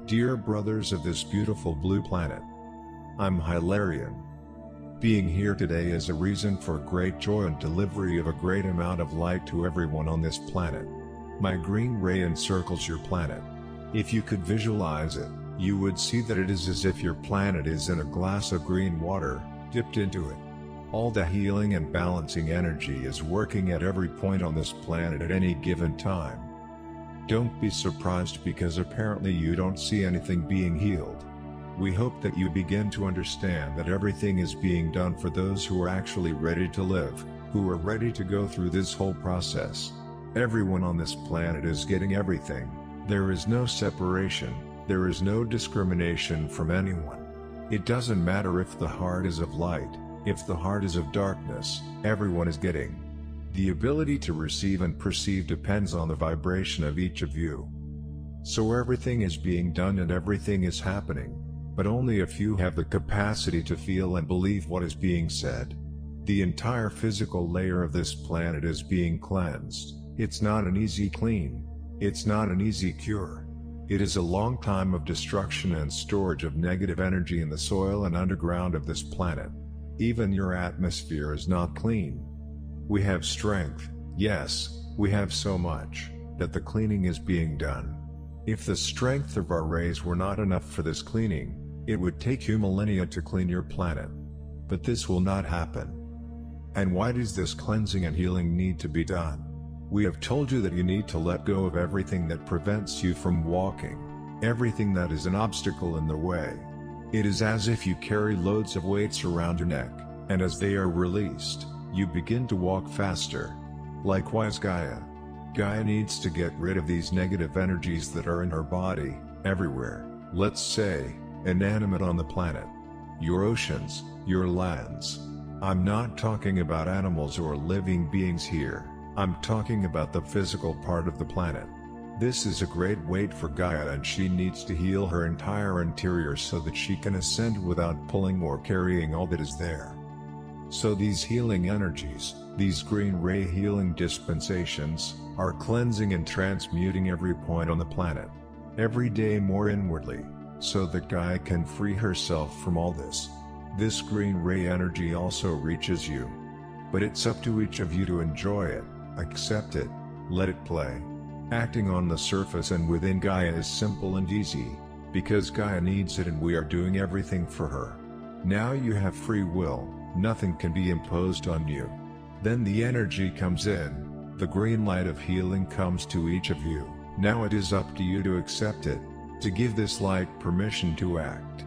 Dear brothers of this beautiful blue planet, I'm Hilarion. Being here today is a reason for great joy and delivery of a great amount of light to everyone on this planet. My green ray encircles your planet. If you could visualize it, you would see that it is as if your planet is in a glass of green water, dipped into it. All the healing and balancing energy is working at every point on this planet at any given time. Don't be surprised because apparently you don't see anything being healed. We hope that you begin to understand that everything is being done for those who are actually ready to live, who are ready to go through this whole process. Everyone on this planet is getting everything. There is no separation, there is no discrimination from anyone. It doesn't matter if the heart is of light, if the heart is of darkness, everyone is getting. The ability to receive and perceive depends on the vibration of each of you. So everything is being done and everything is happening, but only a few have the capacity to feel and believe what is being said. The entire physical layer of this planet is being cleansed. It's not an easy clean. It's not an easy cure. It is a long time of destruction and storage of negative energy in the soil and underground of this planet. Even your atmosphere is not clean. We have strength, yes, we have so much, that the cleaning is being done. If the strength of our rays were not enough for this cleaning, it would take you millennia to clean your planet. But this will not happen. And why does this cleansing and healing need to be done? We have told you that you need to let go of everything that prevents you from walking, everything that is an obstacle in the way. It is as if you carry loads of weights around your neck, and as they are released, you begin to walk faster. Likewise Gaia needs to get rid of these negative energies that are in her body, everywhere, let's say, inanimate on the planet. Your oceans, your lands. I'm not talking about animals or living beings here, I'm talking about the physical part of the planet. This is a great weight for Gaia and she needs to heal her entire interior so that she can ascend without pulling or carrying all that is there. So these healing energies, these green ray healing dispensations, are cleansing and transmuting every point on the planet. Every day more inwardly, so that Gaia can free herself from all this. This green ray energy also reaches you. But it's up to each of you to enjoy it, accept it, let it play. Acting on the surface and within Gaia is simple and easy, because Gaia needs it and we are doing everything for her. Now you have free will. Nothing can be imposed on you. Then the energy comes in, the green light of healing comes to each of you. Now it is up to you to accept it, to give this light permission to act.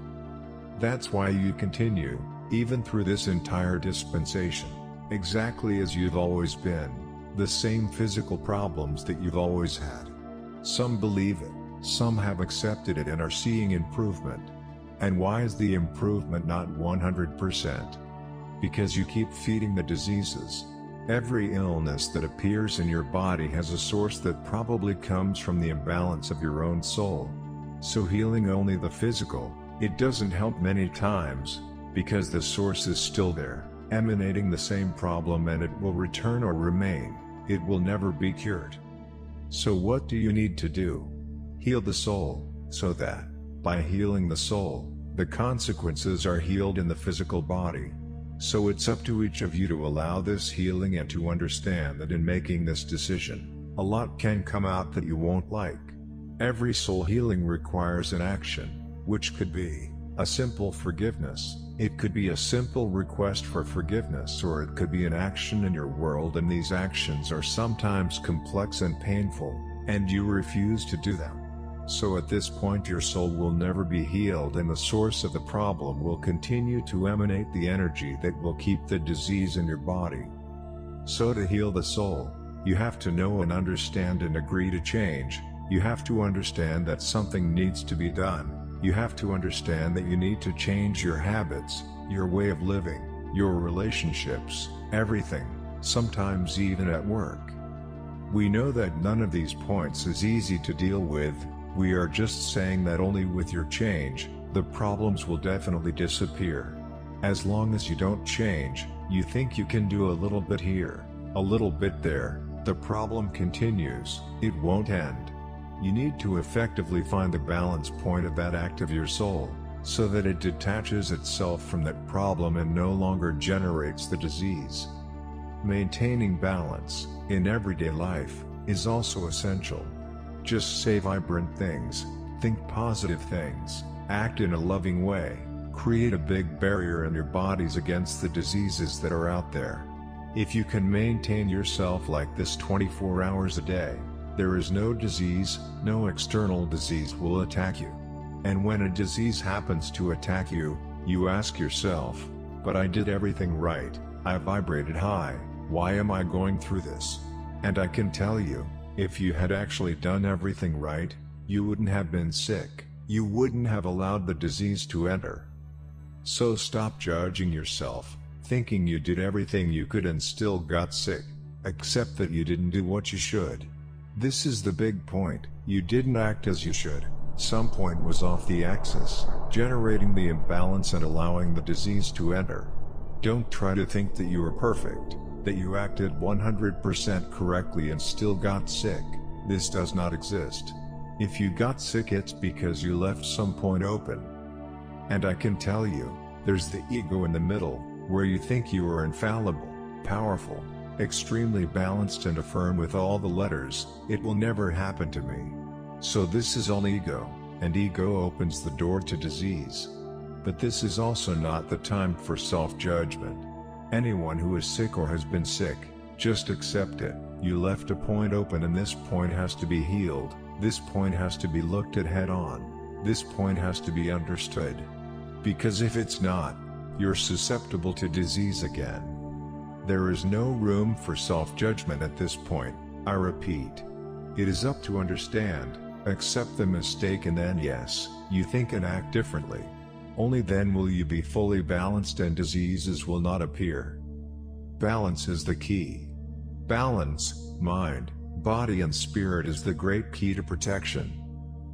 That's why you continue, even through this entire dispensation, exactly as you've always been, the same physical problems that you've always had. Some believe it, some have accepted it and are seeing improvement. And why is the improvement not 100%? Because you keep feeding the diseases. Every illness that appears in your body has a source that probably comes from the imbalance of your own soul. So healing only the physical, it doesn't help many times, because the source is still there, emanating the same problem and it will return or remain, it will never be cured. So what do you need to do? Heal the soul, so that, by healing the soul, the consequences are healed in the physical body. So it's up to each of you to allow this healing and to understand that in making this decision, a lot can come out that you won't like. Every soul healing requires an action, which could be a simple forgiveness, it could be a simple request for forgiveness, or it could be an action in your world, and these actions are sometimes complex and painful, and you refuse to do them. So at this point your soul will never be healed and the source of the problem will continue to emanate the energy that will keep the disease in your body. So to heal the soul, you have to know and understand and agree to change, you have to understand that something needs to be done, you have to understand that you need to change your habits, your way of living, your relationships, everything, sometimes even at work. We know that none of these points is easy to deal with. We are just saying that only with your change, the problems will definitely disappear. As long as you don't change, you think you can do a little bit here, a little bit there, the problem continues, it won't end. You need to effectively find the balance point of that act of your soul, so that it detaches itself from that problem and no longer generates the disease. Maintaining balance in everyday life is also essential. Just say vibrant things, think positive things, act in a loving way, create a big barrier in your bodies against the diseases that are out there. If you can maintain yourself like this 24 hours a day, there is no disease, no external disease will attack you. And when a disease happens to attack you, you ask yourself, but I did everything right, I vibrated high, why am I going through this? And I can tell you, if you had actually done everything right, you wouldn't have been sick, you wouldn't have allowed the disease to enter. So stop judging yourself, thinking you did everything you could and still got sick. Accept that you didn't do what you should. This is the big point, you didn't act as you should. Some point was off the axis, generating the imbalance and allowing the disease to enter. Don't try to think that you were perfect, that you acted 100% correctly and still got sick. This does not exist. If you got sick, it's because you left some point open. And I can tell you, there's the ego in the middle, where you think you are infallible, powerful, extremely balanced and affirm with all the letters, it will never happen to me. So this is all ego, and ego opens the door to disease. But this is also not the time for self-judgment. Anyone who is sick or has been sick, just accept it. You left a point open and this point has to be healed, this point has to be looked at head on, this point has to be understood. Because if it's not, you're susceptible to disease again. There is no room for self-judgment at this point, I repeat. It is up to understand, accept the mistake and then yes, you think and act differently. Only then will you be fully balanced and diseases will not appear. Balance is the key. Balance, mind, body and spirit is the great key to protection.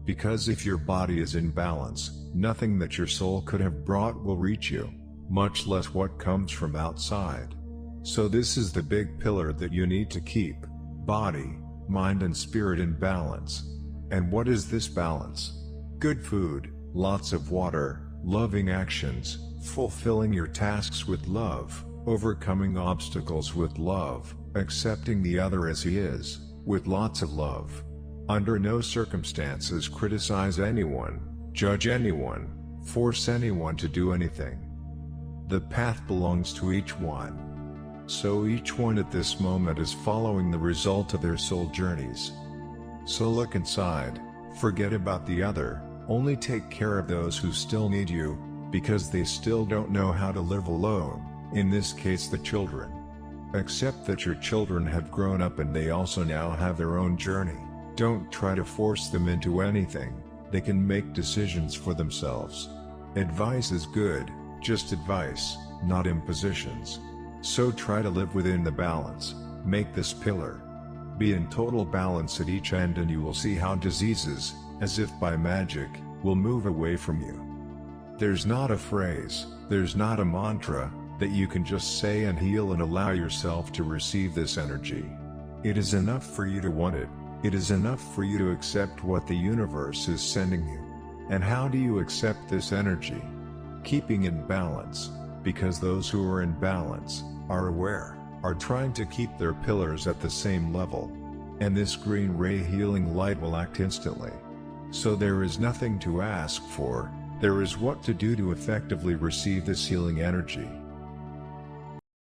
Because if your body is in balance, nothing that your soul could have brought will reach you, much less what comes from outside. So this is the big pillar that you need to keep, body, mind and spirit in balance. And what is this balance? Good food, lots of water, loving actions, fulfilling your tasks with love, overcoming obstacles with love, accepting the other as he is, with lots of love. Under no circumstances criticize anyone, judge anyone, force anyone to do anything. The path belongs to each one. So each one at this moment is following the result of their soul journeys. So look inside, forget about the other, only take care of those who still need you, because they still don't know how to live alone, in this case the children. Accept that your children have grown up and they also now have their own journey. Don't try to force them into anything, they can make decisions for themselves. Advice is good, just advice, not impositions. So try to live within the balance, make this pillar. Be in total balance at each end and you will see how diseases, as if by magic, will move away from you. There's not a phrase, there's not a mantra, that you can just say and heal and allow yourself to receive this energy. It is enough for you to want it, it is enough for you to accept what the universe is sending you. And how do you accept this energy? Keeping in balance, because those who are in balance, are aware, are trying to keep their pillars at the same level. And this green ray healing light will act instantly. So there is nothing to ask for, there is what to do to effectively receive this healing energy.